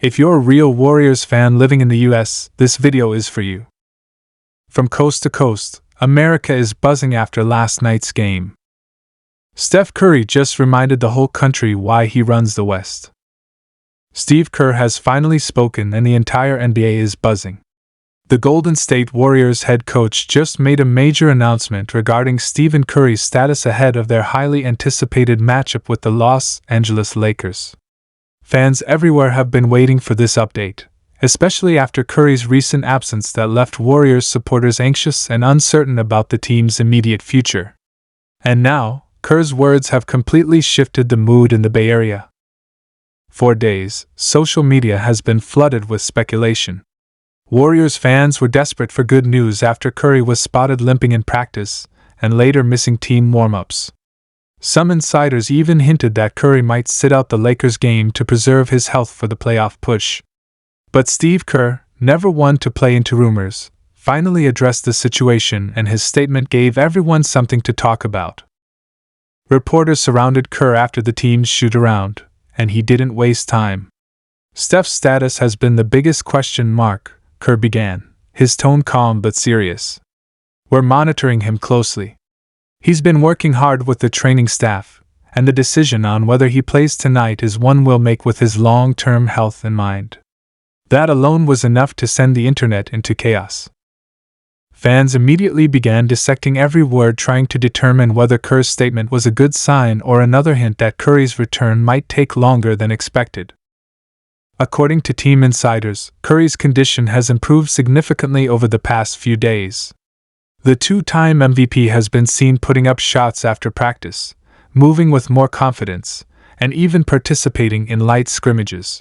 If you're a real Warriors fan living in the US, this video is for you. From coast to coast, America is buzzing after last night's game. Steph Curry just reminded the whole country why he runs the West. Steve Kerr has finally spoken and the entire NBA is buzzing. The Golden State Warriors head coach just made a major announcement regarding Stephen Curry's status ahead of their highly anticipated matchup with the Los Angeles Lakers. Fans everywhere have been waiting for this update, especially after Curry's recent absence that left Warriors supporters anxious and uncertain about the team's immediate future. And now, Kerr's words have completely shifted the mood in the Bay Area. For days, social media has been flooded with speculation. Warriors fans were desperate for good news after Curry was spotted limping in practice and later missing team warm-ups. Some insiders even hinted that Curry might sit out the Lakers game to preserve his health for the playoff push. But Steve Kerr, never one to play into rumors, finally addressed the situation, and his statement gave everyone something to talk about. Reporters surrounded Kerr after the team's shoot-around, and he didn't waste time. Steph's status has been the biggest question mark, Kerr began, his tone calm but serious. We're monitoring him closely. He's been working hard with the training staff, and the decision on whether he plays tonight is one we'll make with his long-term health in mind. That alone was enough to send the internet into chaos. Fans immediately began dissecting every word, trying to determine whether Kerr's statement was a good sign or another hint that Curry's return might take longer than expected. According to team insiders, Curry's condition has improved significantly over the past few days. The two-time MVP has been seen putting up shots after practice, moving with more confidence, and even participating in light scrimmages.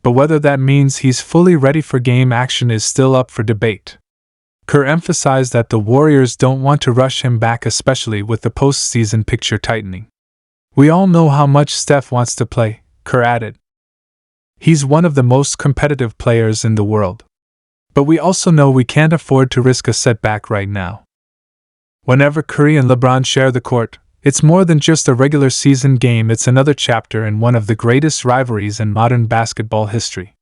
But whether that means he's fully ready for game action is still up for debate. Kerr emphasized that the Warriors don't want to rush him back, especially with the postseason picture tightening. We all know how much Steph wants to play, Kerr added. He's one of the most competitive players in the world. But we also know we can't afford to risk a setback right now. Whenever Curry and LeBron share the court, it's more than just a regular season game, it's another chapter in one of the greatest rivalries in modern basketball history.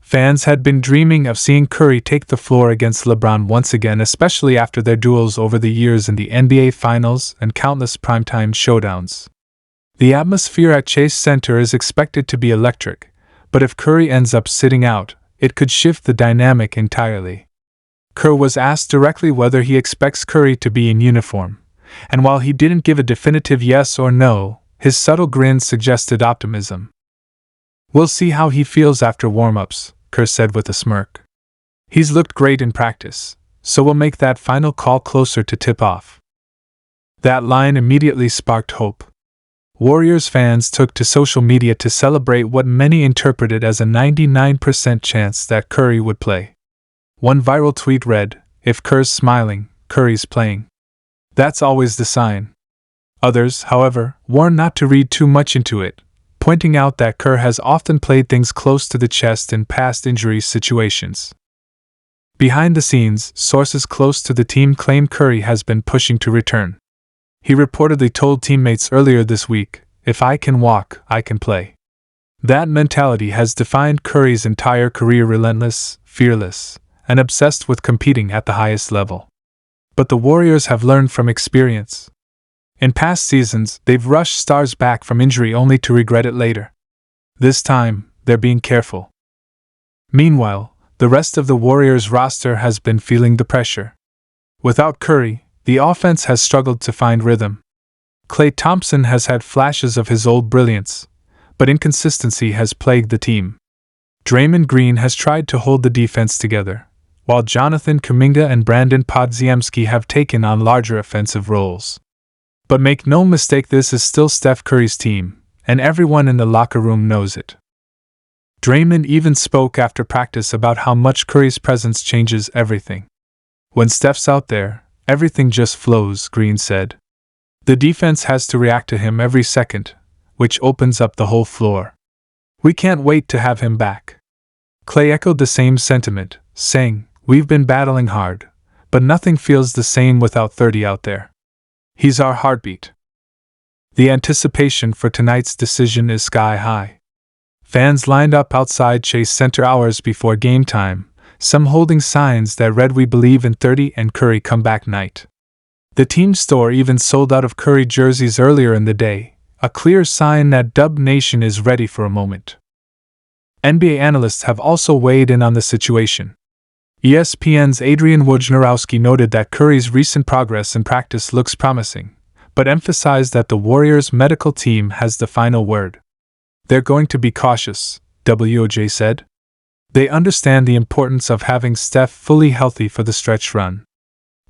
Fans had been dreaming of seeing Curry take the floor against LeBron once again, especially after their duels over the years in the NBA Finals and countless primetime showdowns. The atmosphere at Chase Center is expected to be electric, but if Curry ends up sitting out, it could shift the dynamic entirely. Kerr was asked directly whether he expects Curry to be in uniform, and while he didn't give a definitive yes or no, his subtle grin suggested optimism. We'll see how he feels after warm-ups, Kerr said with a smirk. He's looked great in practice, so we'll make that final call closer to tip-off. That line immediately sparked hope. Warriors fans took to social media to celebrate what many interpreted as a 99% chance that Curry would play. One viral tweet read, "If Kerr's smiling, Curry's playing. That's always the sign." Others, however, warned not to read too much into it, pointing out that Kerr has often played things close to the chest in past injury situations. Behind the scenes, sources close to the team claim Curry has been pushing to return. He reportedly told teammates earlier this week, "If I can walk, I can play." That mentality has defined Curry's entire career: relentless, fearless, and obsessed with competing at the highest level. But the Warriors have learned from experience. In past seasons, they've rushed stars back from injury only to regret it later. This time, they're being careful. Meanwhile, the rest of the Warriors roster has been feeling the pressure. Without Curry, the offense has struggled to find rhythm. Klay Thompson has had flashes of his old brilliance, but inconsistency has plagued the team. Draymond Green has tried to hold the defense together, while Jonathan Kuminga and Brandon Podziemski have taken on larger offensive roles. But make no mistake, this is still Steph Curry's team, and everyone in the locker room knows it. Draymond even spoke after practice about how much Curry's presence changes everything. "When Steph's out there, everything just flows," Green said. "The defense has to react to him every second, which opens up the whole floor. We can't wait to have him back." Klay echoed the same sentiment, saying, "We've been battling hard, but nothing feels the same without 30 out there. He's our heartbeat." The anticipation for tonight's decision is sky high. Fans lined up outside Chase Center hours before game time, some holding signs that read "We believe in 30 and Curry comeback night." The team store even sold out of Curry jerseys earlier in the day, a clear sign that Dub Nation is ready for a moment. NBA analysts have also weighed in on the situation. ESPN's Adrian Wojnarowski noted that Curry's recent progress in practice looks promising, but emphasized that the Warriors' medical team has the final word. "They're going to be cautious," WOJ said. "They understand the importance of having Steph fully healthy for the stretch run.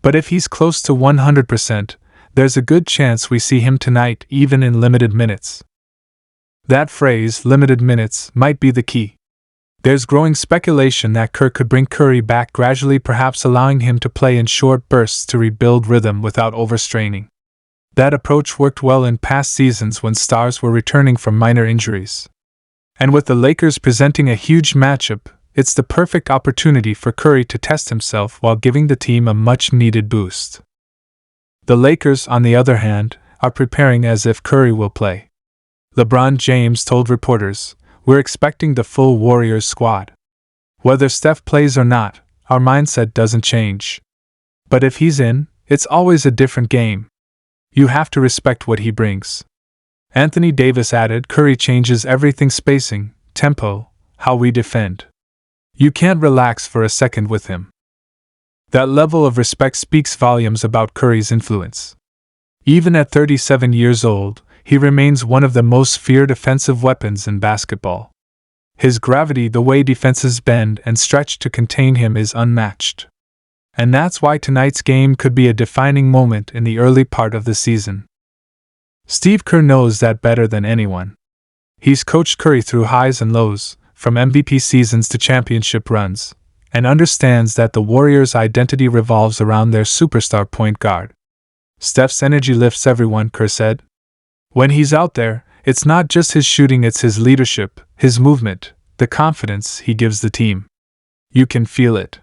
But if he's close to 100%, there's a good chance we see him tonight even in limited minutes." That phrase, limited minutes, might be the key. There's growing speculation that Kerr could bring Curry back gradually, perhaps allowing him to play in short bursts to rebuild rhythm without overstraining. That approach worked well in past seasons when stars were returning from minor injuries. And with the Lakers presenting a huge matchup, it's the perfect opportunity for Curry to test himself while giving the team a much-needed boost. The Lakers, on the other hand, are preparing as if Curry will play. LeBron James told reporters, "We're expecting the full Warriors squad. Whether Steph plays or not, our mindset doesn't change. But if he's in, it's always a different game. You have to respect what he brings." Anthony Davis added, "Curry changes everything: spacing, tempo, how we defend. You can't relax for a second with him." That level of respect speaks volumes about Curry's influence. Even at 37 years old, he remains one of the most feared offensive weapons in basketball. His gravity, the way defenses bend and stretch to contain him, is unmatched. And that's why tonight's game could be a defining moment in the early part of the season. Steve Kerr knows that better than anyone. He's coached Curry through highs and lows, from MVP seasons to championship runs, and understands that the Warriors' identity revolves around their superstar point guard. "Steph's energy lifts everyone," Kerr said. "When he's out there, it's not just his shooting, it's his leadership, his movement, the confidence he gives the team. You can feel it."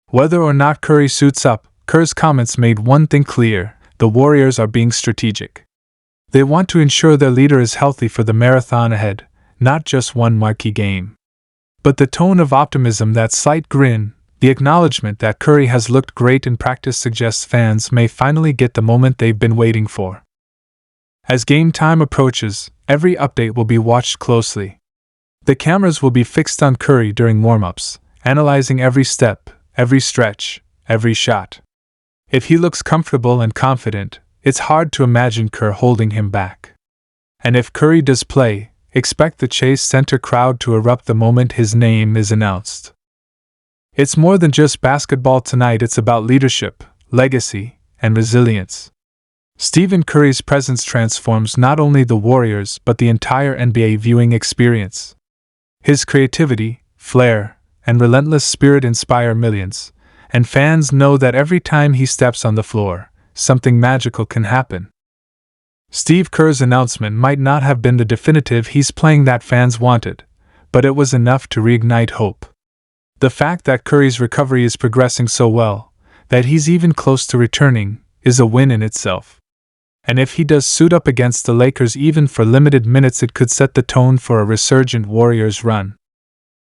Whether or not Curry suits up, Kerr's comments made one thing clear: the Warriors are being strategic. They want to ensure their leader is healthy for the marathon ahead, not just one marquee game. But the tone of optimism, that slight grin, the acknowledgement that Curry has looked great in practice, suggests fans may finally get the moment they've been waiting for. As game time approaches, every update will be watched closely. The cameras will be fixed on Curry during warm-ups, analyzing every step, every stretch, every shot. If he looks comfortable and confident, it's hard to imagine Kerr holding him back. And if Curry does play, expect the Chase Center crowd to erupt the moment his name is announced. It's more than just basketball tonight, it's about leadership, legacy, and resilience. Stephen Curry's presence transforms not only the Warriors but the entire NBA viewing experience. His creativity, flair, and relentless spirit inspire millions, and fans know that every time he steps on the floor, something magical can happen. Steve Kerr's announcement might not have been the definitive "he's playing" that fans wanted, but it was enough to reignite hope. The fact that Curry's recovery is progressing so well, that he's even close to returning, is a win in itself. And if he does suit up against the Lakers even for limited minutes, it could set the tone for a resurgent Warriors run.